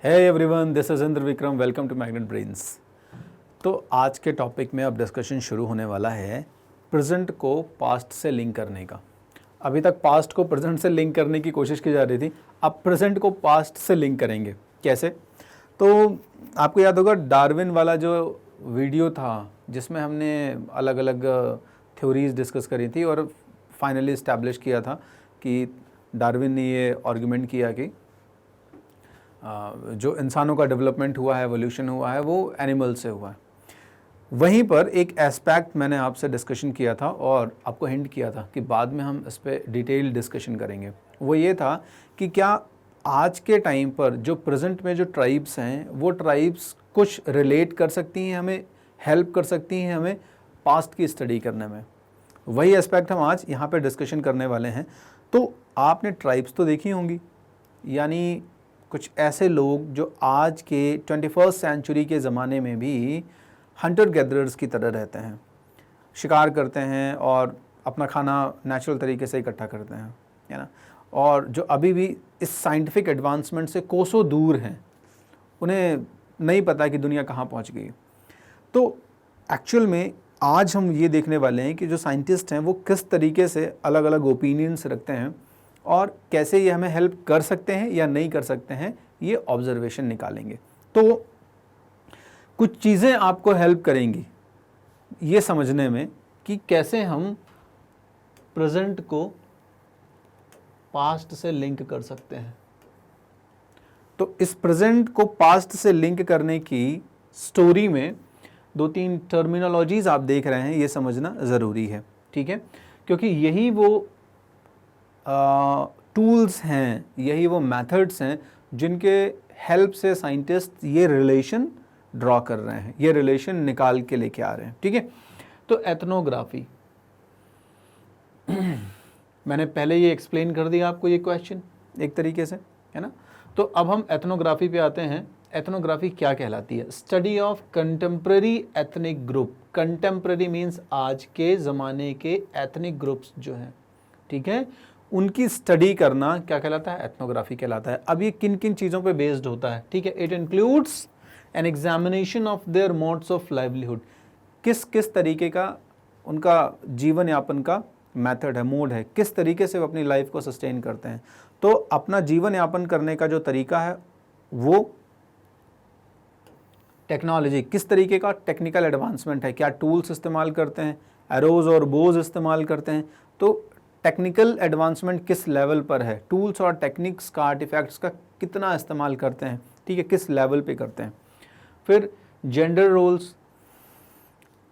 Hey everyone, this is Indra Vikram. Welcome to Magnet Brains. तो आज के टॉपिक में अब डिस्कशन शुरू होने वाला है प्रेजेंट को पास्ट से लिंक करने का। अभी तक पास्ट को प्रेजेंट से लिंक करने की कोशिश की जा रही थी, अब प्रेजेंट को पास्ट से लिंक करेंगे। कैसे? तो आपको याद होगा डार्विन वाला जो वीडियो था जिसमें हमने अलग अलग थ्योरीज डिस्कस करी थी और फाइनली इस्टेब्लिश किया था कि डार्विन ने ये आर्गुमेंट किया कि जो इंसानों का डेवलपमेंट हुआ है, एवोल्यूशन हुआ है, वो एनिमल से हुआ है। वहीं पर एक एस्पेक्ट मैंने आपसे डिस्कशन किया था और आपको हिंट किया था कि बाद में हम इस पर डिटेल डिस्कशन करेंगे। वो ये था कि क्या आज के टाइम पर जो प्रेजेंट में जो ट्राइब्स हैं वो ट्राइब्स कुछ रिलेट कर सकती हैं, हमें हेल्प कर सकती हैं हमें पास्ट की स्टडी करने में। वही एस्पेक्ट हम आज यहाँ पे डिस्कशन करने वाले हैं। तो आपने ट्राइब्स तो देखी होंगी, यानी कुछ ऐसे लोग जो आज के 21st सेंचुरी के ज़माने में भी हंटर गैदरर्स की तरह रहते हैं, शिकार करते हैं और अपना खाना नेचुरल तरीके से इकट्ठा करते हैं, है ना। और जो अभी भी इस साइंटिफिक एडवांसमेंट से कोसों दूर हैं, उन्हें नहीं पता कि दुनिया कहाँ पहुँच गई। तो एक्चुअल में आज हम ये देखने वाले हैं कि जो साइंटिस्ट हैं वो किस तरीके से अलग अलग ओपिनियंस रखते हैं और कैसे ये हमें हेल्प कर सकते हैं या नहीं कर सकते हैं, ये ऑब्जर्वेशन निकालेंगे। तो कुछ चीज़ें आपको हेल्प करेंगी ये समझने में कि कैसे हम प्रेजेंट को पास्ट से लिंक कर सकते हैं। तो इस प्रेजेंट को पास्ट से लिंक करने की स्टोरी में दो तीन टर्मिनोलॉजीज आप देख रहे हैं, ये समझना ज़रूरी है, ठीक है, क्योंकि यही वो टूल्स हैं, यही वो मेथड्स हैं जिनके हेल्प से साइंटिस्ट ये रिलेशन ड्रॉ कर रहे हैं, ये रिलेशन निकाल के लेके आ रहे हैं, ठीक है। तो एथनोग्राफी मैंने पहले ये एक्सप्लेन कर दिया आपको, ये क्वेश्चन एक तरीके से, है ना। तो अब हम एथनोग्राफी पे आते हैं। एथनोग्राफी क्या कहलाती है? Study of contemporary ethnic group. Contemporary means आज के ज़माने के एथनिक ग्रुप्स जो हैं, ठीक है, उनकी स्टडी करना क्या कहलाता है? एथनोग्राफी कहलाता है। अब ये किन किन चीज़ों पे बेस्ड होता है? ठीक है, it includes an examination of their modes of livelihood. किस किस तरीके का उनका जीवन यापन का मेथड है, मोड है, किस तरीके से वो अपनी लाइफ को सस्टेन करते हैं। तो अपना जीवन यापन करने का जो तरीका है वो टेक्नोलॉजी, किस तरीके का टेक्निकल एडवांसमेंट है, क्या टूल्स इस्तेमाल करते हैं, एरोज और बोज इस्तेमाल करते हैं। तो टेक्निकल एडवांसमेंट किस लेवल पर है, टूल्स और टेक्निक्स का, आर्टिफैक्ट्स का कितना इस्तेमाल करते हैं, ठीक है, किस लेवल पे करते हैं। फिर जेंडर रोल्स।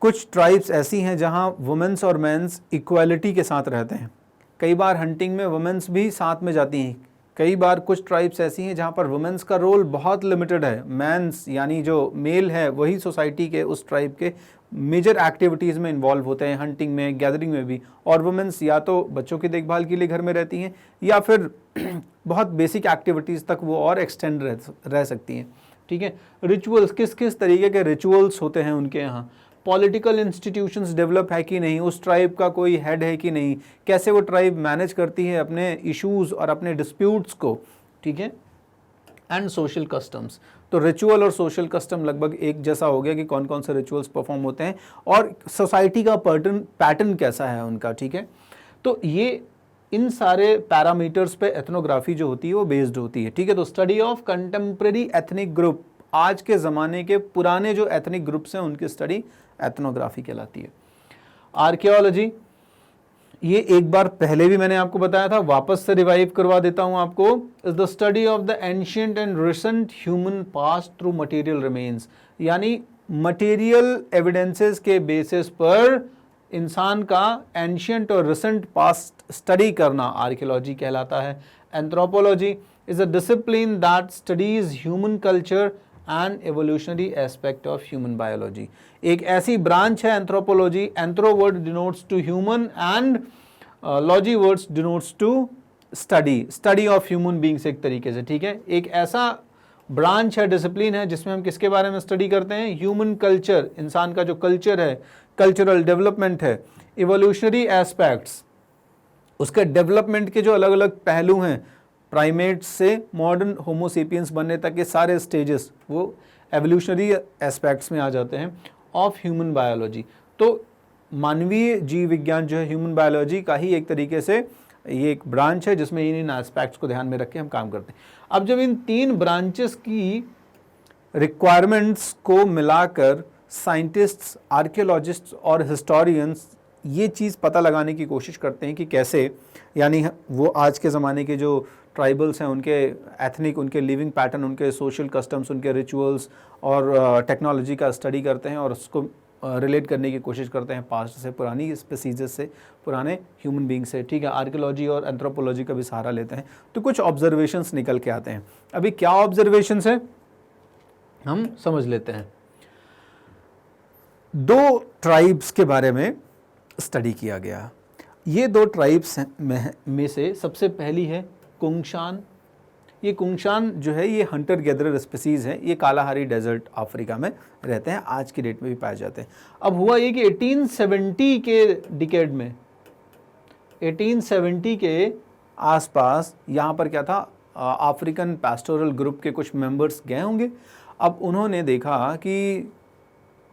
कुछ ट्राइब्स ऐसी हैं जहां वुमेन्स और मेंस इक्वालिटी के साथ रहते हैं। कई बार हंटिंग में वुमेन्स भी साथ में जाती हैं। कई बार कुछ ट्राइब्स ऐसी हैं जहां पर वुमेन्स का रोल बहुत लिमिटेड है। मेंस यानी जो मेल है वही सोसाइटी के, उस ट्राइब के मेजर एक्टिविटीज़ में इन्वॉल्व होते हैं, हंटिंग में, गैदरिंग में भी। और वुमेन्स या तो बच्चों की देखभाल के लिए घर में रहती हैं या फिर बहुत बेसिक एक्टिविटीज़ तक वो और एक्सटेंड रह सकती हैं, ठीक है। रिचुअल्स, किस किस तरीके के रिचुअल्स होते हैं उनके यहाँ। पॉलिटिकल इंस्टीट्यूशंस डेवलप है कि नहीं, उस ट्राइब का कोई हेड है कि नहीं, कैसे वो ट्राइब मैनेज करती है अपने इश्यूज़ और अपने डिस्प्यूट्स को, ठीक है। And social customs. तो रिचुअल और सोशल कस्टम लगभग एक जैसा हो गया कि कौन कौन से रिचुअल्स परफॉर्म होते हैं और सोसाइटी का पैटर्न कैसा है उनका, ठीक है। तो ये इन सारे पैरामीटर्स पे एथनोग्राफी जो होती है वो बेस्ड होती है, ठीक है। तो study of contemporary ethnic group, आज के ज़माने के पुराने जो एथनिक ग्रुप्स हैं उनकी स्टडी एथनोग्राफी कहलाती है। आर्कियोलॉजी, ये एक बार पहले भी मैंने आपको बताया था, वापस से रिवाइव करवा देता हूं आपको। Is the study of the ancient and recent human past through material remains, यानी मटेरियल एविडेंसेस के बेसिस पर इंसान का एंशिएंट और रिसेंट पास्ट स्टडी करना आर्कियोलॉजी कहलाता है। Anthropology is a discipline that studies human culture and evolutionary aspect of human biology. एक ऐसी ब्रांच है anthropology, anthro word denotes to human and logy words denotes to study, study of human beings एक तरीके से, ठीक है। एक ऐसा ब्रांच है, डिसिप्लिन है जिसमें हम किसके बारे में स्टडी करते हैं? ह्यूमन कल्चर, इंसान का जो कल्चर है, कल्चरल डेवलपमेंट है, इवोल्यूशनरी एस्पेक्ट्स, उसके डेवलपमेंट के जो अलग अलग पहलू हैं, प्राइमेट्स से मॉडर्न होमोसेपियंस बनने तक के सारे स्टेजेस वो एवोल्यूशनरी एस्पेक्ट्स में आ जाते हैं ऑफ ह्यूमन बायोलॉजी। तो मानवीय जीव विज्ञान जो है ह्यूमन बायोलॉजी का ही एक तरीके से ये एक ब्रांच है जिसमें इन एस्पेक्ट्स को ध्यान में रख के हम काम करते हैं। अब जब इन 3 ब्रांचेस की रिक्वायरमेंट्स को मिलाकर साइंटिस्ट्स, आर्कियोलॉजिस्ट्स और हिस्टोरियंस ये चीज़ पता लगाने की कोशिश करते हैं कि कैसे, यानी वो आज के ज़माने के जो ट्राइबल्स हैं उनके एथनिक, उनके लिविंग पैटर्न, उनके सोशल कस्टम्स, उनके रिचुअल्स और टेक्नोलॉजी का स्टडी करते हैं और उसको रिलेट करने की कोशिश करते हैं पास्ट से, पुरानी स्पीसीज़ से, पुराने ह्यूमन बींग से। ठीक है, आर्कियोलॉजी और एंथ्रोपोलॉजी का भी सहारा लेते हैं। तो कुछ ऑब्जर्वेशंस निकल के आते हैं। अभी क्या ऑब्जर्वेशंस है हम समझ लेते हैं। 2 ट्राइब्स के बारे में स्टडी किया गया। ये 2 ट्राइब्स में से सबसे पहली है कुंगशान। ये कुंगशान जो है ये हंटर गैदरर स्पीसीज़ है। ये कालाहारी डेजर्ट अफ्रीका में रहते हैं, आज की डेट में भी पाए जाते हैं। अब हुआ ये कि 1870 के डिकेड में, 1870 के आसपास यहाँ पर क्या था, अफ्रीकन पैस्टोरल ग्रुप के कुछ मेंबर्स गए होंगे। अब उन्होंने देखा कि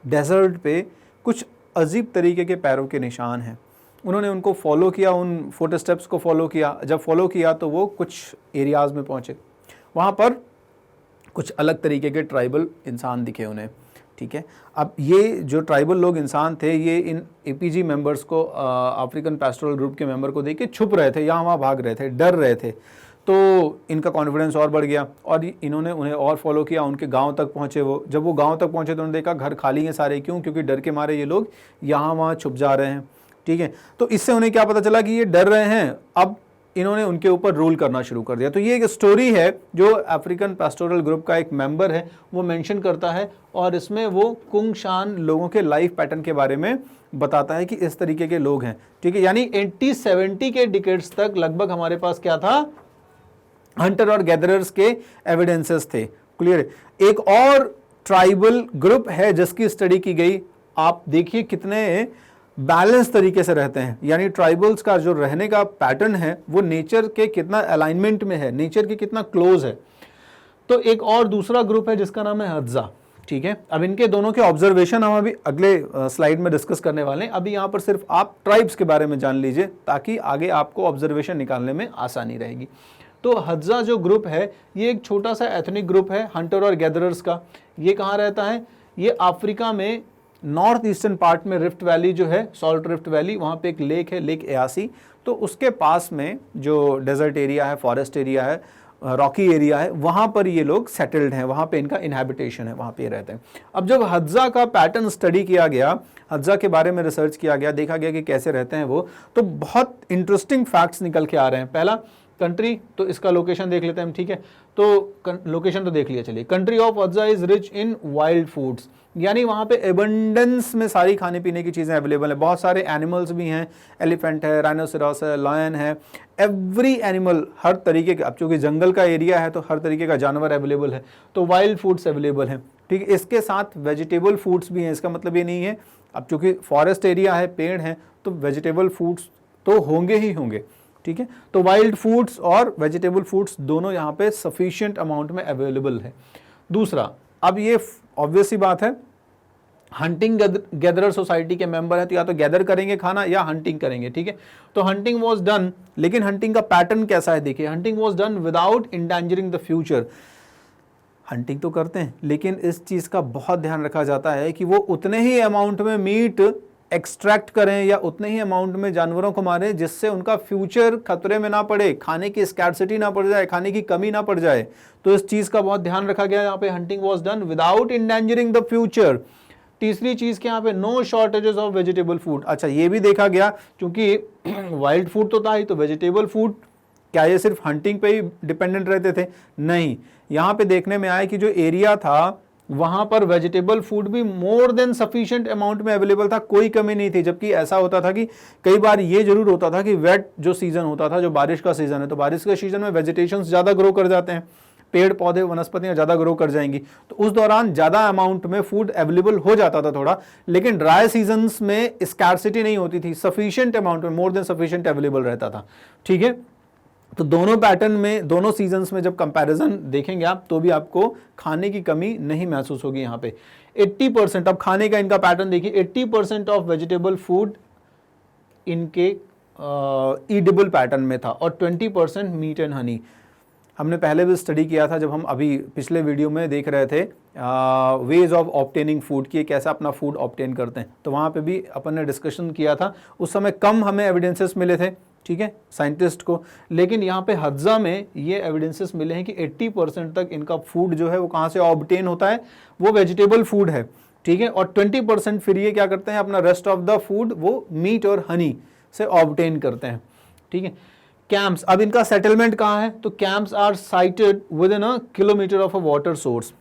डेजर्ट पे कुछ अजीब तरीके के पैरों के निशान हैं। उन्होंने उनको फॉलो किया, उन फुट स्टेप्स को फॉलो किया। जब फॉलो किया तो वो कुछ एरियाज़ में पहुँचे, वहाँ पर कुछ अलग तरीके के ट्राइबल इंसान दिखे उन्हें। ठीक है, अब ये जो ट्राइबल लोग इंसान थे ये इन एपीजी मेंबर्स को, अफ्रीकन पैस्टोरल ग्रुप के मेंबर को देख के छुप रहे थे, यहाँ वहाँ भाग रहे थे, डर रहे थे। तो इनका कॉन्फिडेंस और बढ़ गया और इन्होंने उन्हें और फॉलो किया। उनके गांव तक पहुँचे वो। जब वो गांव तक पहुँचे तो उन्होंने देखा घर खाली हैं सारे। क्यों? क्योंकि डर के मारे ये लोग यहाँ वहाँ छुप जा रहे हैं। ठीक है, तो इससे उन्हें क्या पता चला कि ये डर रहे हैं। अब इन्होंने उनके ऊपर रूल करना शुरू कर दिया। तो ये एक स्टोरी है जो अफ्रीकन पैस्टोरल ग्रुप का एक मेंबर है वो मेंशन करता है और इसमें वो कुंगशान लोगों के लाइफ पैटर्न के बारे में बताता है कि इस तरीके के लोग हैं। ठीक है, यानी 1870 के डिकेड्स तक लगभग हमारे पास क्या था, हंटर और गैदरर्स के एविडेंसेस थे। क्लियर? एक और ट्राइबल ग्रुप है जिसकी स्टडी की गई। आप देखिए कितने बैलेंस तरीके से रहते हैं, यानी ट्राइबल्स का जो रहने का पैटर्न है वो नेचर के कितना अलाइनमेंट में है, नेचर के कितना क्लोज है। तो एक और दूसरा ग्रुप है जिसका नाम है हद्जा। ठीक है, अब इनके दोनों के ऑब्जर्वेशन हम अभी अगले स्लाइड में डिस्कस करने वाले हैं। अभी यहाँ पर सिर्फ आप ट्राइब्स के बारे में जान लीजिए ताकि आगे आपको ऑब्जर्वेशन निकालने में आसानी रहेगी। तो हद्जा जो ग्रुप है ये एक छोटा सा एथनिक ग्रुप है हंटर और गैदरर्स का। ये कहाँ रहता है? ये अफ्रीका में नॉर्थ ईस्टर्न पार्ट में रिफ्ट वैली जो है, सॉल्ट रिफ्ट वैली, वहाँ पे एक लेक है, लेक एयासी। तो उसके पास में जो डेजर्ट एरिया है, फॉरेस्ट एरिया है, रॉकी एरिया है, वहाँ पर ये लोग सेटल्ड हैं, वहाँ पे इनका इनहैबिटेशन है, वहाँ पे रहते हैं। अब जब हद्जा का पैटर्न स्टडी किया गया, हद्जा के बारे में रिसर्च किया गया, देखा गया कि कैसे रहते हैं वो, तो बहुत इंटरेस्टिंग फैक्ट्स निकल के आ रहे हैं। पहला, कंट्री, तो इसका लोकेशन देख लेते हैं हम। ठीक है, तो लोकेशन तो देख लिया। चलिए, country of Hadza is rich in wild foods, यानी वहाँ पे एबंडेंस में सारी खाने पीने की चीज़ें अवेलेबल है। बहुत सारे एनिमल्स भी हैं, एलिफेंट है, राइनोसेरॉस है, लायन है, एवरी एनिमल, हर तरीके का। अब चूँकि जंगल का एरिया है तो हर तरीके का जानवर अवेलेबल है, तो वाइल्ड फूड्स अवेलेबल हैं। ठीक है, इसके साथ वेजिटेबल फूड्स भी हैं। इसका मतलब ये नहीं है, अब चूँकि फॉरेस्ट एरिया है, पेड़ हैं, तो वेजिटेबल फूड्स तो होंगे ही होंगे। ठीक है, तो वाइल्ड फूड्स और वेजिटेबल फूड्स दोनों यहाँ पे सफिशिएंट अमाउंट में अवेलेबल है। दूसरा, अब ये ऑब्वियस सी बात है, हंटिंग गैदरर सोसाइटी के मेंबर है तो या तो गैदर करेंगे खाना या हंटिंग करेंगे। ठीक है, तो हंटिंग वाज डन, लेकिन हंटिंग का पैटर्न कैसा है देखिए। Hunting was done without endangering the future. Hunting तो करते हैं लेकिन इस चीज़ का बहुत ध्यान रखा जाता है कि वो उतने ही अमाउंट में मीट एक्सट्रैक्ट करें या उतने ही अमाउंट में जानवरों को मारें जिससे उनका फ्यूचर खतरे में ना पड़े, खाने की स्कैर्सिटी ना पड़ जाए, खाने की कमी ना पड़ जाए। तो इस चीज़ का बहुत ध्यान रखा गया यहाँ पे। Hunting was done without endangering the future. तीसरी चीज़ के यहाँ पे no shortages of vegetable food. अच्छा, ये भी देखा गया क्योंकि वाइल्ड फूड तो था ही, तो वेजिटेबल फूड क्या ये सिर्फ हंटिंग पे ही डिपेंडेंट रहते थे? नहीं, यहाँ पे देखने में आया कि जो एरिया था वहां पर वेजिटेबल फूड भी मोर देन सफिशिएंट अमाउंट में अवेलेबल था, कोई कमी नहीं थी। जबकि ऐसा होता था कि कई बार ये जरूर होता था कि वेट जो सीजन होता था, जो बारिश का सीजन है, तो बारिश के सीजन में वेजिटेशंस ज़्यादा ग्रो कर जाते हैं, पेड़ पौधे वनस्पतियां ज़्यादा ग्रो कर जाएंगी, तो उस दौरान ज़्यादा अमाउंट में फूड अवेलेबल हो जाता था थोड़ा। लेकिन ड्राई सीजन्स में स्कैर्सिटी नहीं होती थी, सफिशिएंट अमाउंट में, मोर देन सफिशिएंट अवेलेबल रहता था। ठीक है, तो दोनों पैटर्न में, दोनों सीजन्स में जब कंपैरिजन देखेंगे आप, तो भी आपको खाने की कमी नहीं महसूस होगी। यहाँ पे 80%, अब खाने का इनका पैटर्न देखिए, 80% ऑफ वेजिटेबल फूड इनके ईडेबल पैटर्न में था और 20% मीट एंड हनी। हमने पहले भी स्टडी किया था जब हम अभी पिछले वीडियो में देख रहे थे वेज ऑफ ऑब्टेनिंग फूड की, कैसा अपना फूड ऑब्टेन करते हैं, तो वहाँ पे भी अपन ने डिस्कशन किया था। उस समय कम हमें एविडेंसेस मिले थे, ठीक है, साइंटिस्ट को, लेकिन यहाँ पे हज्जा में ये एविडेंसेस मिले हैं कि 80% तक इनका फूड जो है वो कहाँ से ऑब्टेन होता है, वो वेजिटेबल फूड है, ठीक है, और 20% फिर ये क्या करते हैं, अपना रेस्ट ऑफ द फूड वो मीट और हनी से ऑब्टेन करते हैं, ठीक है। कैंप्स, अब इनका सेटलमेंट कहाँ है, तो camps are sited within a kilometre of a water source.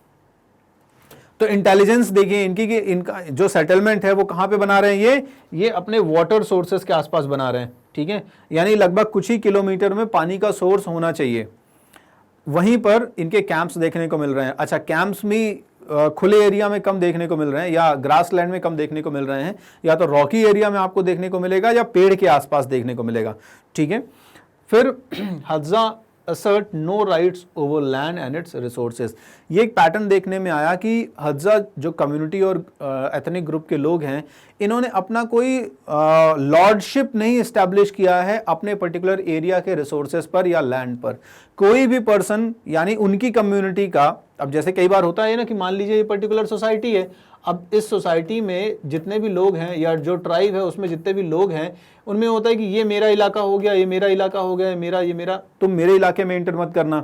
तो इंटेलिजेंस देखिए इनकी कि इनका जो सेटलमेंट है वो कहाँ पे बना रहे हैं, ये अपने वाटर सोर्सेस के आसपास बना रहे हैं, ठीक है, यानी लगभग कुछ ही किलोमीटर में पानी का सोर्स होना चाहिए, वहीं पर इनके कैंप्स देखने को मिल रहे हैं। अच्छा, कैंप्स में खुले एरिया में कम देखने को मिल रहे हैं, या ग्रास लैंड में कम देखने को मिल रहे हैं, या तो रॉकी एरिया में आपको देखने को मिलेगा, या पेड़ के आसपास देखने को मिलेगा, ठीक है। फिर हज्जा assert no rights over land and its resources। ये एक पैटर्न देखने में आया कि हज्जा जो कम्युनिटी और एथनिक ग्रुप के लोग हैं, इन्होंने अपना कोई लॉर्डशिप नहीं इस्टेब्लिश किया है अपने पर्टिकुलर एरिया के रिसोर्सेज पर या लैंड पर। कोई भी पर्सन, यानी उनकी कम्युनिटी का, अब जैसे कई बार होता है ना कि मान लीजिए ये पर्टिकुलर सोसाइटी है, अब इस सोसाइटी में जितने भी लोग हैं या जो ट्राइब है उसमें जितने भी लोग हैं, उनमें होता है कि ये मेरा इलाका हो गया, ये मेरा इलाका हो गया, ये मेरा, तुम मेरे इलाके में एंटर मत करना,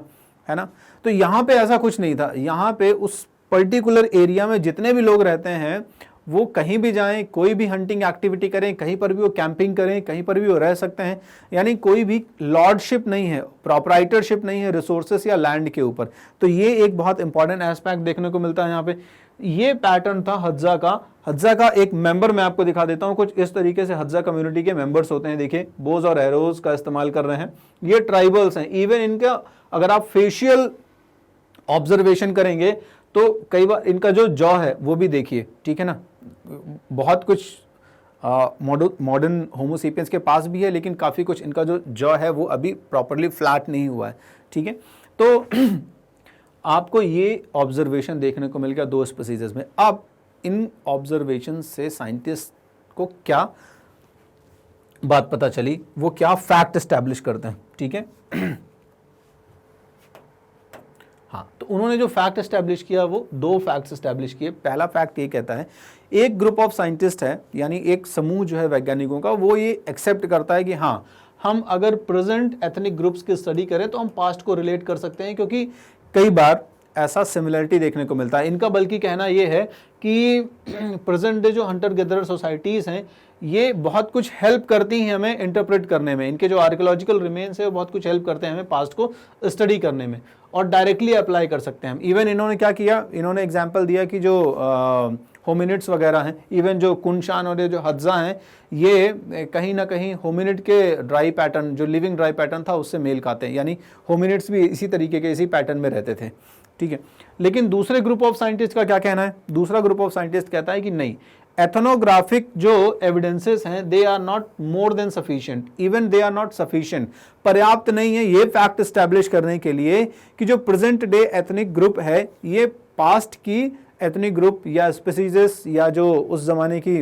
है ना। तो यहाँ पे ऐसा कुछ नहीं था, यहाँ पे उस पर्टिकुलर एरिया में जितने भी लोग रहते हैं वो कहीं भी जाएं, कोई भी हंटिंग एक्टिविटी करें, कहीं पर भी वो कैंपिंग करें, कहीं पर भी वो रह सकते हैं, यानी कोई भी लॉर्डशिप नहीं है, प्रोप्राइटरशिप नहीं है रिसोर्सेस या लैंड के ऊपर। तो ये एक बहुत इंपॉर्टेंट एस्पेक्ट देखने को मिलता है यहाँ पे। ये पैटर्न था हज्जा का। हज्जा का एक मेंबर मैं आपको दिखा देता हूं, कुछ इस तरीके से हज्जा कम्युनिटी के मेंबर्स होते हैं। देखिए, बोज और एरोज का इस्तेमाल कर रहे हैं, ये ट्राइबल्स हैं। इवन इनका अगर आप फेशियल ऑब्जर्वेशन करेंगे तो कई बार इनका जो जॉ है वो भी देखिए, ठीक है ना, बहुत कुछ मॉडर्न होमोसेपियंस के पास भी है, लेकिन काफ़ी कुछ इनका जो जॉ है वो अभी प्रॉपरली फ्लैट नहीं हुआ है, ठीक है। तो आपको ये ऑब्जर्वेशन देखने को मिल गया दो स्पीसीज में। अब इन ऑब्जर्वेशन से साइंटिस्ट को क्या बात पता चली, वो क्या फैक्ट एस्टैब्लिश करते हैं, ठीक है। हाँ, तो उन्होंने जो फैक्ट एस्टैब्लिश किया वो दो फैक्ट्स एस्टैब्लिश किए। पहला फैक्ट ये कहता है, एक ग्रुप ऑफ साइंटिस्ट है, यानी एक समूह जो है वैज्ञानिकों का, वो ये एक्सेप्ट करता है कि हाँ, हम अगर प्रेजेंट एथनिक ग्रुप्स की स्टडी करें तो हम पास्ट को रिलेट कर सकते हैं, क्योंकि कई बार ऐसा सिमिलरिटी देखने को मिलता है। इनका बल्कि कहना ये है कि प्रेजेंट डे जो हंटर गैदरर सोसाइटीज़ हैं, ये बहुत कुछ हेल्प करती हैं हमें इंटरप्रेट करने में। इनके जो आर्कियोलॉजिकल रिमेन्स है वो बहुत कुछ हेल्प करते हैं हमें पास्ट को स्टडी करने में, और डायरेक्टली अप्लाई कर सकते हैं हम। इवन इन्होंने क्या किया, इन्होंने एग्जाम्पल दिया कि जो होमिनिड्स वगैरह हैं, इवन जो कुनशान और ये जो हज्जा हैं, ये कहीं ना कहीं होमिनिड के ड्राई पैटर्न, जो लिविंग ड्राई पैटर्न था, उससे मेल खाते हैं, यानी होमिनिड्स भी इसी तरीके के इसी पैटर्न में रहते थे, ठीक है। लेकिन दूसरे ग्रुप ऑफ साइंटिस्ट का क्या कहना है, दूसरा ग्रुप ऑफ साइंटिस्ट कहता है कि नहीं, एथनोग्राफिक जो एविडेंसेस हैं, they are not more than sufficient, even they are not sufficient, पर्याप्त नहीं है ये फैक्ट एस्टैब्लिश करने के लिए कि जो प्रेजेंट डे एथनिक ग्रुप है, ये पास्ट की एथनिक ग्रुप या स्पीसीजेस, या जो उस जमाने की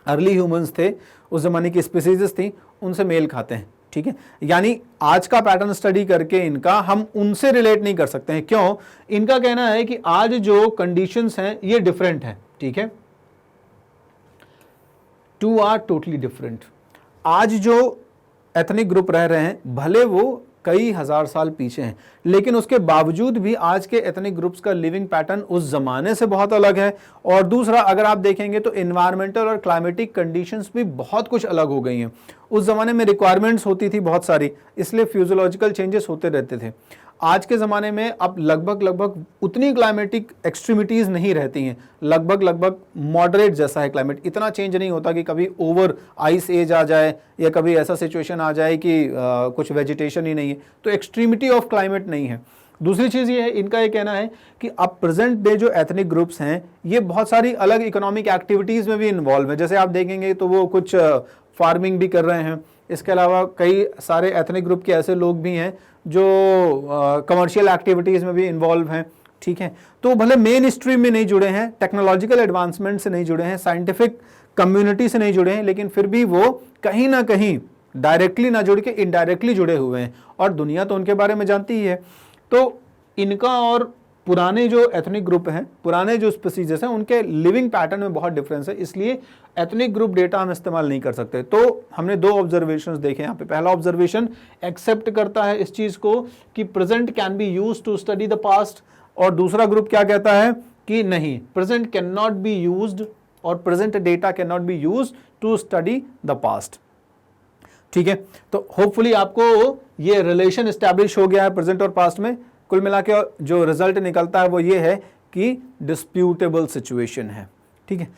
अर्ली ह्यूमंस थे, उस जमाने की स्पीसीजेस थी, उनसे मेल खाते हैं, ठीक है। यानी आज का पैटर्न स्टडी करके इनका हम उनसे रिलेट नहीं कर सकते हैं। क्यों? इनका कहना है कि आज जो कंडीशंस हैं ये डिफरेंट हैं, ठीक है, टू आर टोटली डिफरेंट। आज जो एथनिक ग्रुप रह रहे हैं, भले वो कई हजार साल पीछे हैं, लेकिन उसके बावजूद भी आज के एथनिक ग्रुप्स का लिविंग पैटर्न उस जमाने से बहुत अलग है। और दूसरा, अगर आप देखेंगे तो एनवायरमेंटल और क्लाइमेटिक कंडीशंस भी बहुत कुछ अलग हो गई हैं। उस जमाने में रिक्वायरमेंट्स होती थी बहुत सारी, इसलिए फिजियोलॉजिकल चेंजेस होते रहते थे। आज के ज़माने में अब लगभग उतनी क्लाइमेटिक एक्सट्रीमिटीज़ नहीं रहती हैं, लगभग मॉडरेट जैसा है क्लाइमेट, इतना चेंज नहीं होता कि कभी ओवर आइस एज आ जाए या कभी ऐसा सिचुएशन आ जाए कि कुछ वेजिटेशन ही नहीं है, तो एक्सट्रीमिटी ऑफ क्लाइमेट नहीं है। दूसरी चीज़ ये है, इनका ये कहना है कि अब प्रेजेंट डे जो एथनिक ग्रुप्स हैं, ये बहुत सारी अलग इकोनॉमिक एक्टिविटीज़ में भी इन्वॉल्व है। जैसे आप देखेंगे तो वो कुछ फार्मिंग भी कर रहे हैं, इसके अलावा कई सारे एथनिक ग्रुप के ऐसे लोग भी हैं जो कमर्शियल एक्टिविटीज़ में भी इन्वॉल्व हैं, ठीक है। तो भले मेन स्ट्रीम में नहीं जुड़े हैं, टेक्नोलॉजिकल एडवांसमेंट से नहीं जुड़े हैं, साइंटिफिक कम्युनिटी से नहीं जुड़े हैं, लेकिन फिर भी वो कहीं ना कहीं डायरेक्टली ना जुड़ के इनडायरेक्टली जुड़े हुए हैं और दुनिया तो उनके बारे में जानती ही है। तो इनका और पुराने जो एथनिक ग्रुप हैं, पुराने जो स्पीसीज हैं, उनके लिविंग पैटर्न में बहुत डिफरेंस है, इसलिए एथनिक ग्रुप डेटा हम इस्तेमाल नहीं कर सकते। तो हमने दो ऑब्जर्वेशंस देखे यहाँ पे। पहला ऑब्जर्वेशन एक्सेप्ट करता है इस चीज को कि present can be used to study the past, और दूसरा ग्रुप क्या कहता है कि नहीं, present can not be used और present data can not be used to study the past, ठीक है। तो होपफुली आपको ये रिलेशन एस्टैब्लिश हो गया है प्रेजेंट और पास्ट में। कुल मिला के जो रिजल्ट निकलता है वो ये है कि डिस्प्यूटेबल सिचुएशन है, ठीक है।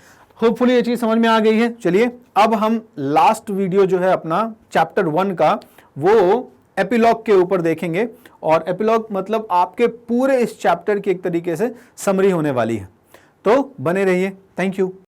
होपफुली ये चीज समझ में आ गई है। चलिए अब हम लास्ट वीडियो जो है अपना चैप्टर 1 का, वो एपिलॉग के ऊपर देखेंगे, और एपिलॉग मतलब आपके पूरे इस चैप्टर की एक तरीके से समरी होने वाली है। तो बने रहिए। Thank you.